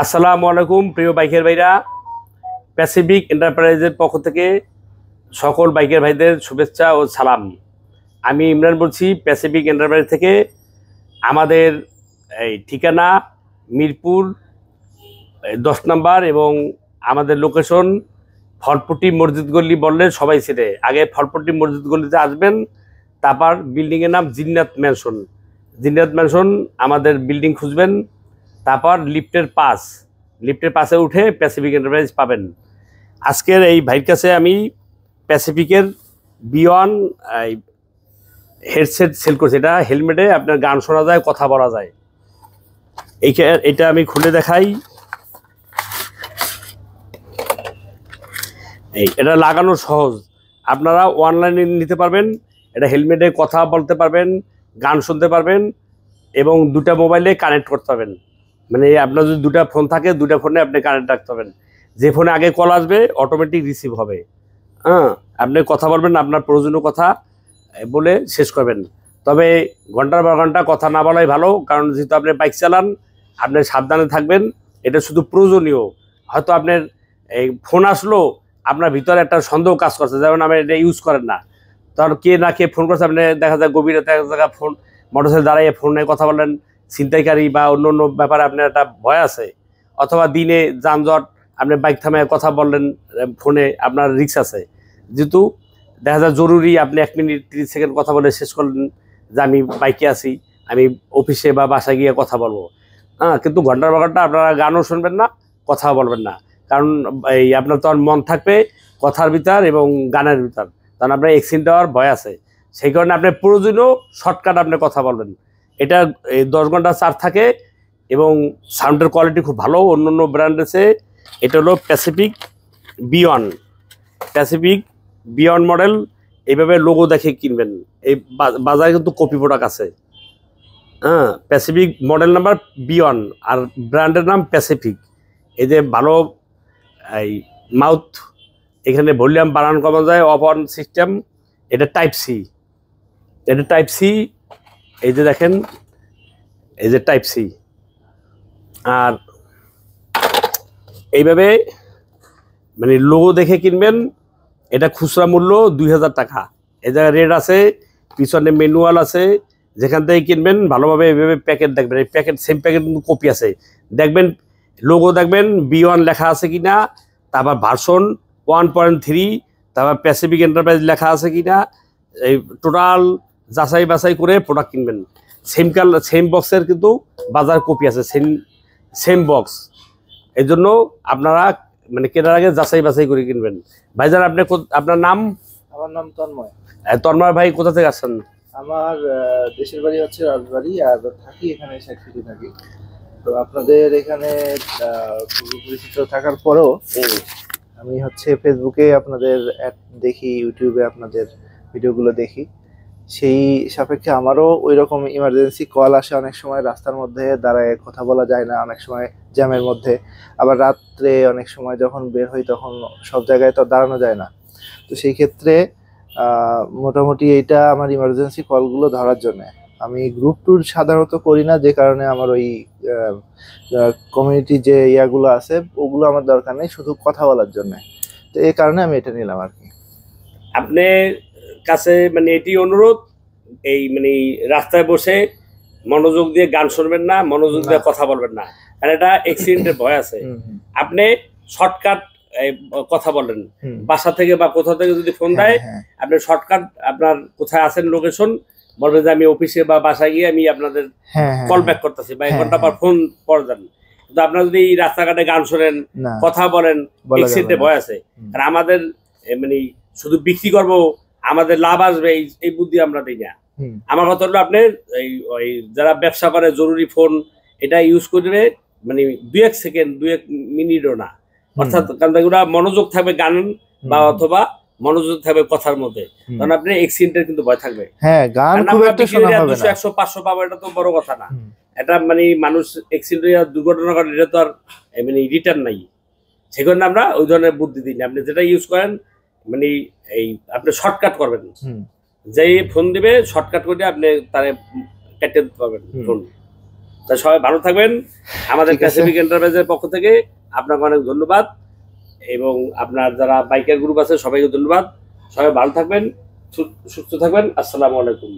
আসসালামু আলাইকুম প্রিয় বাইকের ভাইরা, প্যাসিফিক এন্টারপ্রাইজের পক্ষ থেকে সকল বাইকের ভাইদের শুভেচ্ছা ও সালাম। আমি ইমরান বলছি প্যাসিফিক এন্টারপ্রাইজ থেকে। আমাদের এই ঠিকানা মিরপুর 10 নম্বর এবং আমাদের লোকেশন ফলপট্টি মসজিদ গল্লি বললে সবাই চেনে। আগে ফলপট্টি মসজিদ গল্লিতে আসবেন, তারপর বিল্ডিংয়ের নাম জিন্নাত ম্যানশন। জিন্নাত ম্যানশন আমাদের বিল্ডিং খুঁজবেন, তারপর লিফটের পাশে উঠে প্যাসিফিক এন্টারপ্রাইজ পাবেন। আজকের এই ভাইয়ের কাছে আমি প্যাসিফিকের B1 হেডসেট সেল করছি। এটা হেলমেটে আপনার গান শোনা যায়, কথা বলা যায়। এটা আমি খুলে দেখাই। এটা লাগানো সহজ, আপনারা অনলাইনে নিতে পারবেন। এটা হেলমেটে কথা বলতে পারবেন, গান শুনতে পারবেন এবং দুটা মোবাইলে কানেক্ট করতে পারবেন। মানে আপনার যদি দুটা ফোন থাকে, দুটা ফোনে আপনি কানেক্ট রাখতে হবেন। যে ফোনে আগে কল আসবে অটোমেটিক রিসিভ হবে। আপনি কথা বলবেন, আপনার প্রয়োজনীয় কথা বলে শেষ করবেন। তবে ঘন্টার পর ঘন্টা কথা না বলাই ভালো, কারণ যেহেতু আপনি বাইক চালান, আপনি সাবধানে থাকবেন। এটা শুধু প্রয়োজনীয়। হয়তো আপনার এই ফোন আসলো, আপনার ভিতরে একটা সন্দেহ কাজ করছে, যেমন আপনি এটা ইউজ করেন না, তখন কে না কে ফোন করছে, আপনি দেখা যায় গভীরে এক জায়গায় ফোন মোটরসাইকেল দাঁড়িয়ে ফোনে কথা বলেন, ছিনতাইকারী বা অন্য অন্য ব্যাপারে আপনার একটা ভয় আছে। অথবা দিনে যানজট, আপনি বাইক থামায় কথা বললেন ফোনে, আপনার রিস্ক আছে। যেহেতু দেখা যায় জরুরি, আপনি 1 মিনিট 30 সেকেন্ড কথা বলে শেষ করলেন যে আমি বাইকে আছি, আমি অফিসে বা বাসায় গিয়ে কথা বলবো। কিন্তু ঘন্টার পর ঘন্টা আপনারা গানও শুনবেন না, কথাও বলবেন না, কারণ এই আপনার তখন মন থাকবে কথার ভিতর এবং গানের ভিতর, কারণ আপনার অ্যাক্সিডেন্ট হওয়ার ভয় আছে। সেই কারণে আপনি প্রয়োজনীয় শর্টকাট আপনি কথা বলবেন। এটা 10 ঘন্টা চার্জ থাকে এবং সাউন্ডের কোয়ালিটি খুব ভালো অন্য অন্য ব্র্যান্ড আছে। এটা হলো প্যাসিফিক B1 মডেল। এইভাবে লোগো দেখে কিনবেন। এই বাজারে কিন্তু কপি প্রোডাক্ট আছে। প্যাসিফিক মডেল নাম্বার B1 আর ব্র্যান্ডের নাম প্যাসিফিক। এই যে ভালো এই মাউথ, এখানে ভলিউম বাড়ানো কমানো যায়, অফ অন সিস্টেম। এটা টাইপ সি। এই যে দেখেন, এই যে টাইপ সি। আর এইভাবে মানে লোগো দেখে কিনবেন। এটা খুচরা মূল্য 2000 টাকা। এই জায়গায় রেট আছে, পিছনে ম্যানুয়াল আছে। যেখান থেকে কিনবেন ভালোভাবে এইভাবে প্যাকেট দেখবেন। এই প্যাকেট সেম প্যাকেট কিন্তু কপি আছে, দেখবেন লোগো দেখবেন B1 লেখা আছে কিনা, তারপর ভার্সন 1.3, তারপর প্যাসিফিক এন্টারপ্রাইজ লেখা আছে কিনা। এই টোটাল যাচাই বাছাই করে প্রোডাক্ট কিনবেন। সেম বক্সের কিন্তু বাজার কপি আছে, সেম বক্স। এই জন্য আপনারা মানে কেনার আগে যাচাই বাছাই করে কিনবেন। ভাইজান আপনার নাম? আমার নাম তন্ময়। তন্ময় ভাই, কোথা থেকে আসছেন? আমার দেশের বাড়ি হচ্ছে রাজবাড়ী, আর থাকি এখানে সাতক্ষীরা থাকি। তো আপনাদের এখানে পূর্ব পরিচিত থাকার পরেও আমি হচ্ছে ফেসবুকে আপনাদের অ্যাড দেখি, ইউটিউবে আপনাদের ভিডিওগুলো দেখি। সেই সাপেক্ষে আমারও ওই রকম ইমার্জেন্সি কল আসে অনেক সময়, রাস্তার মধ্যে দাঁড়ায় কথা বলা যায় না, অনেক সময় জ্যামের মধ্যে, আবার রাত্রে অনেক সময় যখন বের হই তখন সব জায়গায় তো দাঁড়ানো যায় না। তো সেই ক্ষেত্রে মোটামুটি এইটা আমার ইমার্জেন্সি কলগুলো ধরার জন্য। আমি গ্রুপ ট্যুর সাধারণত করি না, যে কারণে আমার ওই কমিউনিটি যে ইয়াগুলো আছে ওগুলো আমার দরকার নেই, শুধু কথা বলার জন্য। তো এই কারণে আমি এটা নিলাম আর কি। আপনার কাছে মানে এটি অনুরোধ, এই মানে রাস্তায় বসে মনোযোগ দিয়ে গান শুনবেন না, মনোযোগ দিয়ে কথা বলবেন না, কারণ এটা অ্যাক্সিডেন্টের ভয় আছে। আপনি শর্টকাট কথা বলেন, বাসা থেকে বা কোথা থেকে যদি ফোন দেয়, আপনি শর্টকাট আপনার কোথায় আছেন লোকেশন বলবেন যে আমি অফিসে বা বাসায় গিয়ে আমি আপনাদের কল ব্যাক করতেছি বা 1 ঘন্টা পর ফোন করে দেন। কিন্তু আপনারা যদি রাস্তাঘাটে গান শোনেন, কথা বলেন, অ্যাক্সিডেন্টের ভয় আছে। আর আমাদের মানে শুধু বিক্রি করবো, আমাদের লাভ আসবে এই বুদ্ধি আমরা দিই না। আমার কথা হলো আপনার ওই যারা ব্যবসা করে জরুরি ফোন এটা ইউজ করবে, মানে 2-1 সেকেন্ড 2-1 মিনিটও না, অর্থাৎ ওরা মনোযোগ থাকবে গান বা অথবা মনোযোগ থাকবে কথার মধ্যে, কারণ আপনি অ্যাক্সিডেন্টের কিন্তু ভয় থাকবে। হ্যাঁ, গান খুব একটা শোনা হবে না। 200-100-500 পাবো, এটা তো বড় কথা না। এটা মানে মানুষ অ্যাক্সিডেন্ট দুর্ঘটনা ঘটে, এটা তো আর মানে রিটার্ন নাই। সেজন্য আমরা ওই ধরনের বুদ্ধি দিই না। আপনি যেটা ইউজ করেন মানে এই আপনি শর্টকাট করবেন, যেই ফোন দিবে শর্টকাট করে আপনি তারে কেটে দিতে পারবেন ফোন। তা সবাই ভালো থাকবেন। আমাদের ঠিক আছে। প্যাসিফিক এন্টারপ্রাইজের পক্ষ থেকে আপনাকে অনেক ধন্যবাদ, এবং আপনার যারা বাইকার গ্রুপ আছে সবাইকে ধন্যবাদ। সবাই ভালো থাকবেন, সুস্থ থাকবেন। আসসালামু আলাইকুম।